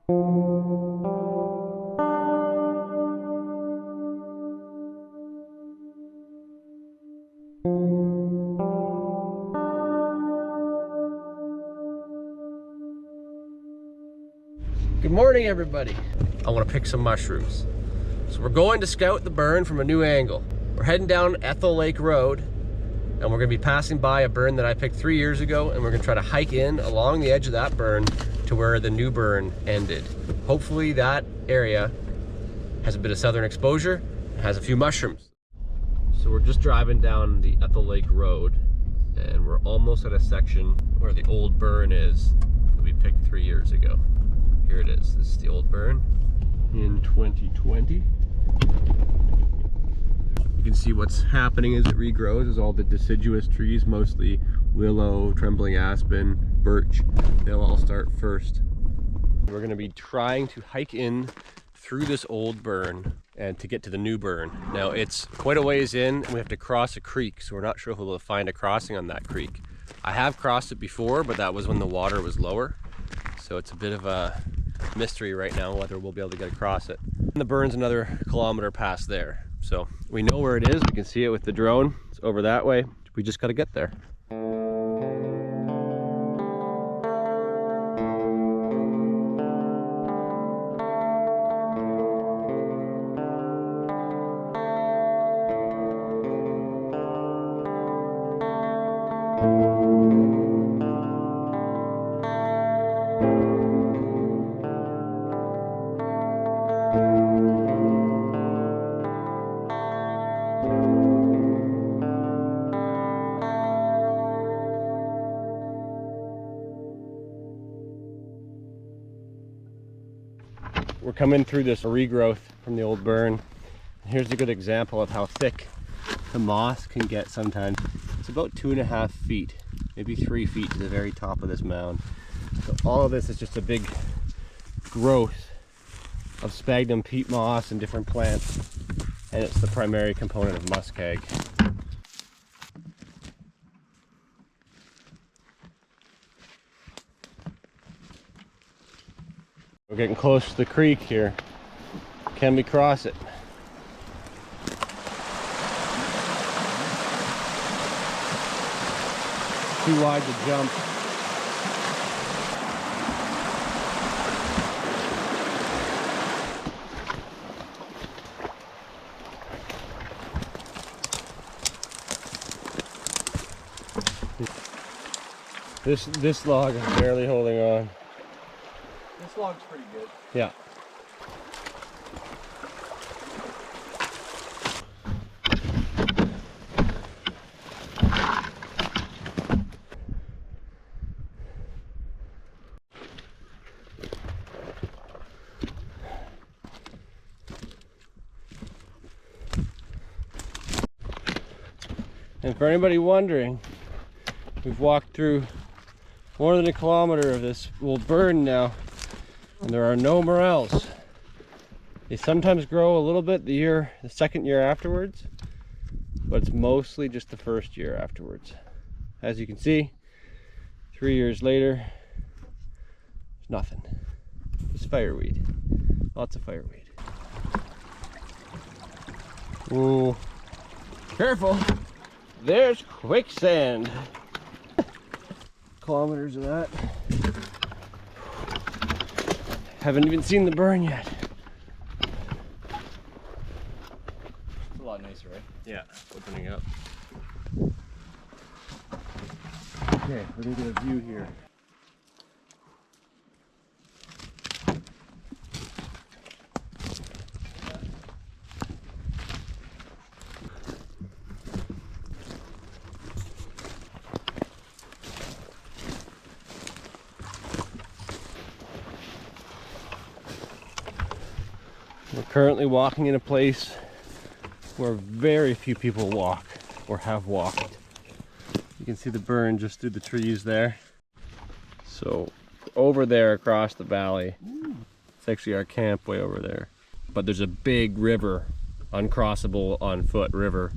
Good morning, everybody. I want to pick some mushrooms. So we're going to scout the burn from a new angle. We're heading down Ethel Lake Road, and we're going to be passing by a burn that I picked 3 years ago, and we're going to try to hike in along the edge of that burn to where the new burn ended. Hopefully that area has a bit of southern exposure, has a few mushrooms. So we're just driving down the Ethel Lake Road, and we're almost at a section where the old burn is that we picked 3 years ago. Here it is. This is the old burn in 2020. You can see what's happening as it regrows is all the deciduous trees, mostly willow, trembling aspen, birch. They'll all start first. We're going to be trying to hike in through this old burn and to get to the new burn. Now it's quite a ways in, and we have to cross a creek, so we're not sure if we'll find a crossing on that creek. I have crossed it before, but that was when the water was lower. So it's a bit of a mystery right now whether we'll be able to get across it. And the burn's another kilometer past there. So we know where it is. We can see it with the drone. It's over that way. We just got to get there. We're coming through this regrowth from the old burn. Here's a good example of how thick the moss can get sometimes. It's about 2.5 feet, maybe 3 feet to the very top of this mound. So all of this is just a big growth of sphagnum peat moss and different plants, and it's the primary component of muskeg. We're getting close to the creek here. Can we cross it? Too wide to jump. This log is barely holding on. This log's pretty good. Yeah. And for anybody wondering, we've walked through more than 1 kilometer of this old burn now, and there are no morels. They sometimes grow a little bit the second year afterwards, but it's mostly just the first year afterwards. As you can see, 3 years later, there's nothing. Just fireweed. Lots of fireweed. Ooh, careful! There's quicksand. Kilometers of that. Haven't even seen the burn yet. It's a lot nicer, right? Yeah, opening up. Okay, let me get a view here. We're currently walking in a place where very few people walk or have walked. You can see the burn just through the trees there. So over there across the valley, it's actually our camp way over there. But there's a big river, uncrossable on foot river,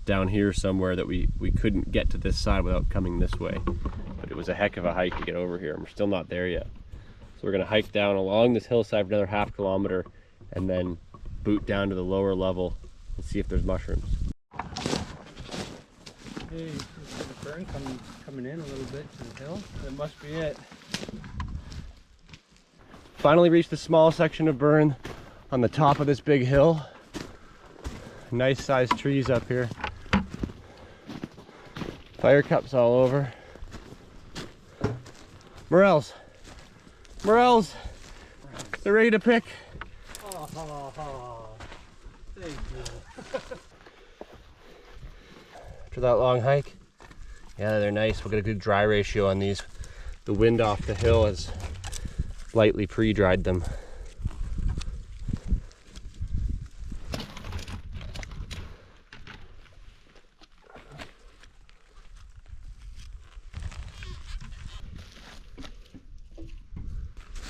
down here somewhere that we couldn't get to this side without coming this way. But it was a heck of a hike to get over here, and we're still not there yet. So we're gonna hike down along this hillside for another ½ kilometer and then boot down to the lower level and see if there's mushrooms. Hey, you see the burn coming in a little bit to the hill? That must be it. Finally reached the small section of burn on the top of this big hill. Nice sized trees up here. Fire cups all over. Morels! Morels! They're ready to pick. Thank you. After that long hike. Yeah, they're nice. We'll get a good dry ratio on these. The wind off the hill has lightly pre-dried them.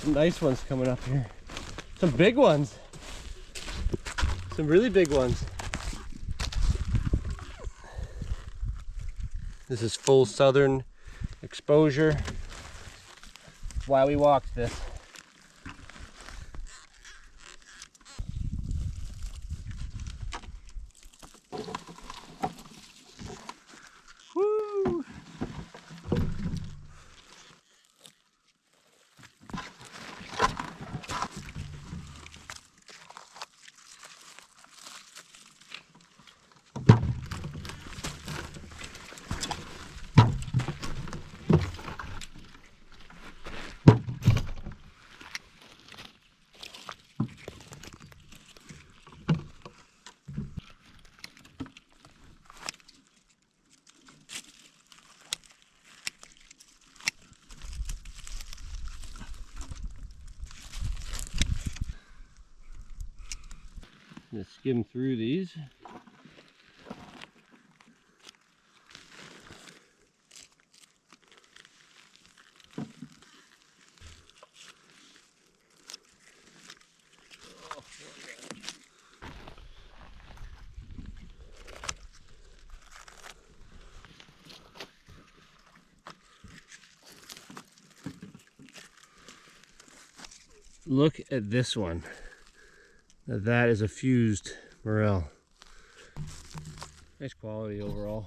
Some nice ones coming up here. Some big ones. Some really big ones. This is full southern exposure. That's why we walked this. Woo! Just skim through these. Look at this one. Now that is a fused morel. Nice quality overall.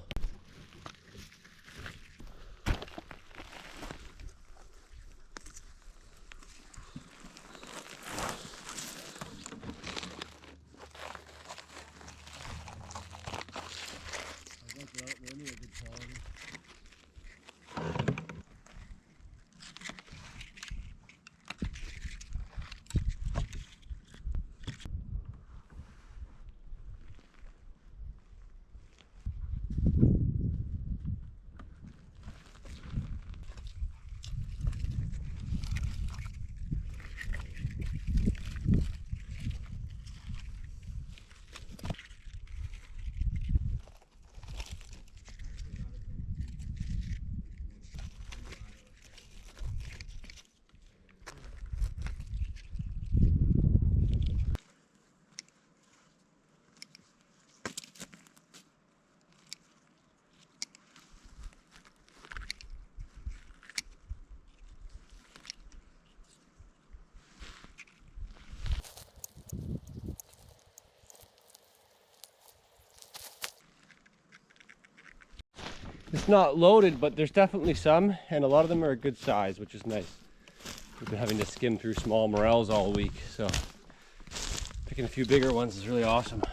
It's not loaded, but there's definitely some, and a lot of them are a good size, which is nice. We've been having to skim through small morels all week, so picking a few bigger ones is really awesome.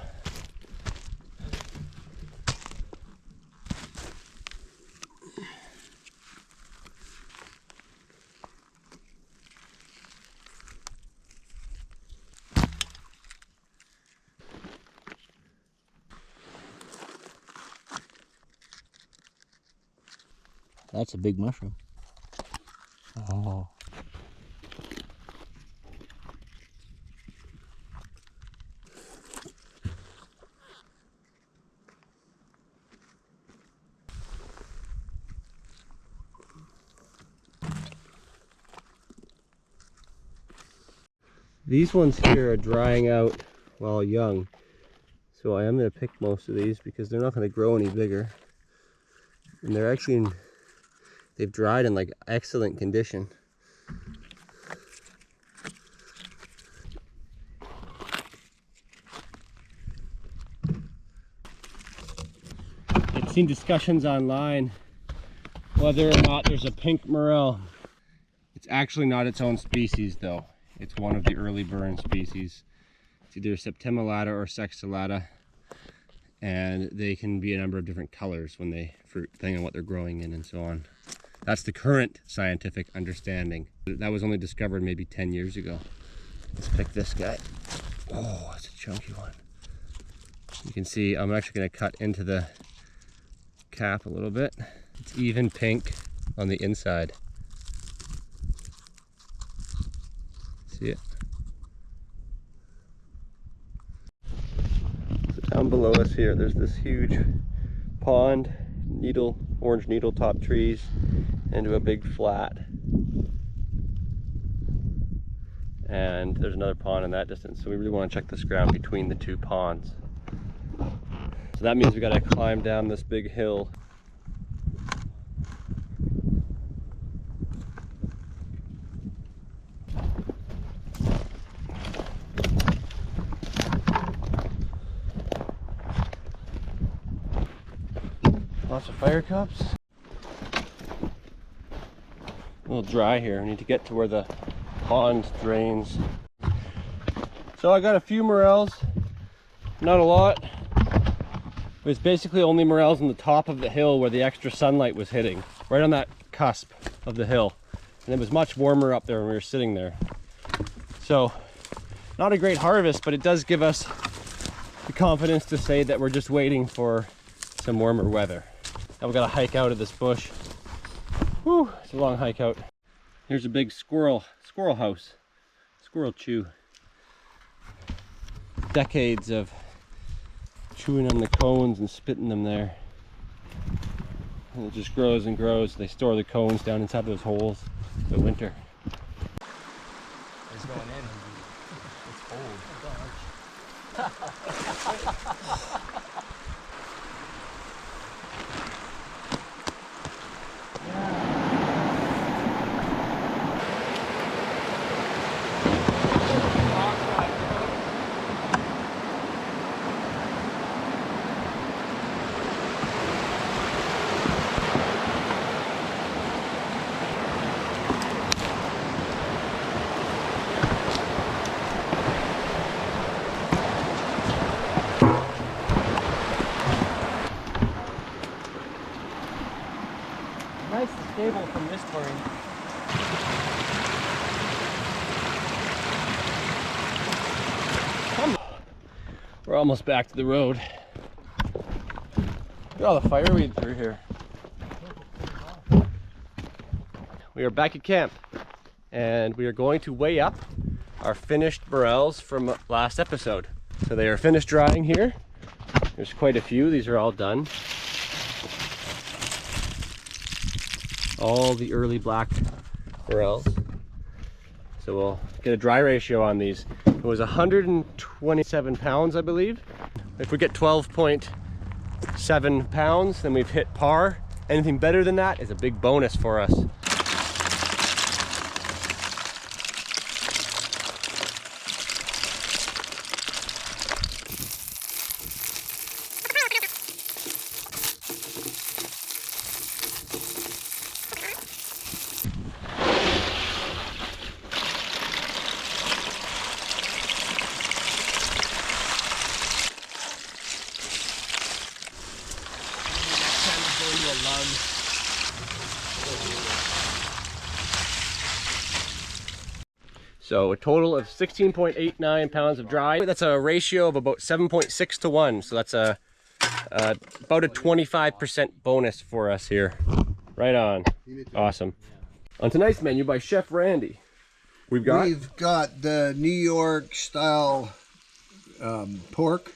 That's a big mushroom. Oh. These ones here are drying out while young, so I am going to pick most of these because they're not going to grow any bigger. And they're actually they've dried in like excellent condition. I've seen discussions online whether or not there's a pink morel. It's actually not its own species though. It's one of the early burn species. It's either septimulata or sextillata, and they can be a number of different colors when they fruit, depending on what they're growing in and so on. That's the current scientific understanding. That was only discovered maybe 10 years ago. Let's pick this guy. Oh, that's a chunky one. You can see I'm actually going to cut into the cap a little bit. It's even pink on the inside. See it? So down below us here, there's this huge pond, orange needle top trees, into a big flat. And there's another pond in that distance, so we really want to check this ground between the two ponds. So that means we got to climb down this big hill. Lots of fire cups. A little dry here. I need to get to where the pond drains. So I got a few morels, not a lot. It's basically only morels on the top of the hill where the extra sunlight was hitting, right on that cusp of the hill. And it was much warmer up there when we were sitting there. So not a great harvest, but it does give us the confidence to say that we're just waiting for some warmer weather. Now we gotta hike out of this bush. Whew, it's a long hike out. Here's a big squirrel house, squirrel chew. Decades of chewing on the cones and spitting them there. And it just grows and grows. They store the cones down inside those holes for the winter. It's going in. It's cold. Nice and stable from this point. We're almost back to the road. Look at all the fireweed through here. We are back at camp and we are going to weigh up our finished morels from last episode. So they are finished drying here. There's quite a few. These are all done. All the early black morels. So we'll get a dry ratio on these. It was 127 pounds, I believe. If we get 12.7 pounds, then we've hit par. Anything better than that is a big bonus for us. So a total of 16.89 pounds of dry. That's a ratio of about 7.6 to 1. So that's about a 25% bonus for us here. Right on. Awesome. On tonight's menu by Chef Randy, we've got the New York style pork,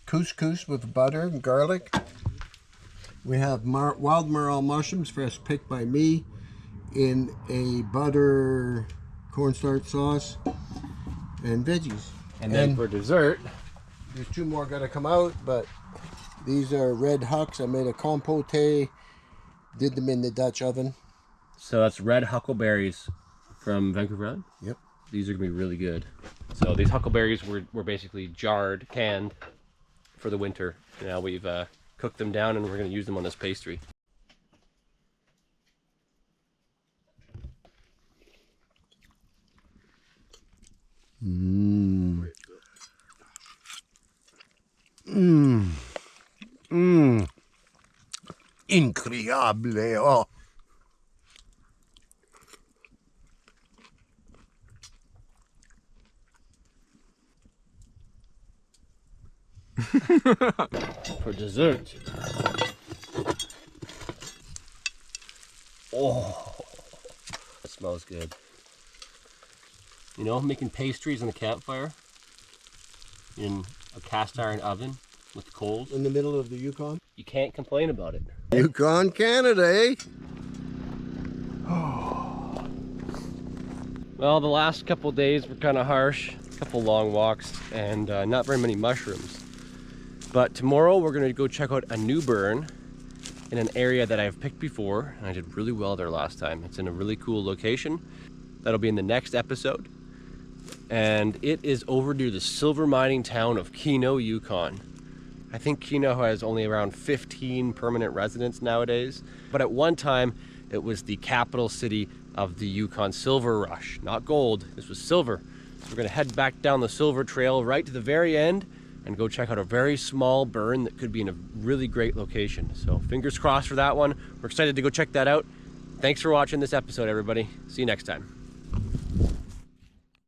couscous with butter and garlic. We have wild morel mushrooms, fresh picked by me, in a butter cornstarch sauce, and veggies. And then for dessert, there's two more gonna come out, but these are red hucks. I made a compote, did them in the Dutch oven. So that's red huckleberries from Vancouver Island? Yep. These are gonna be really good. So these huckleberries were basically jarred, canned for the winter. Now we've cook them down, and we're going to use them on this pastry. Mmm. Mmm. Mmm. Incroyable. Oh. For dessert. Oh, that smells good. You know, making pastries in a campfire in a cast iron oven with coals. In the middle of the Yukon? You can't complain about it. Yukon, Canada, eh? Well, the last couple days were kind of harsh. A couple long walks and not very many mushrooms. But tomorrow we're going to go check out a new burn in an area that I've picked before, and I did really well there last time. It's in a really cool location. That'll be in the next episode. And it is over near the silver mining town of Keno, Yukon. I think Keno has only around 15 permanent residents nowadays, but at one time it was the capital city of the Yukon silver rush. Not gold, this was silver. So we're gonna head back down the silver trail right to the very end and go check out a very small burn that could be in a really great location. So fingers crossed for that one. We're excited to go check that out. Thanks for watching this episode, everybody. See you next time.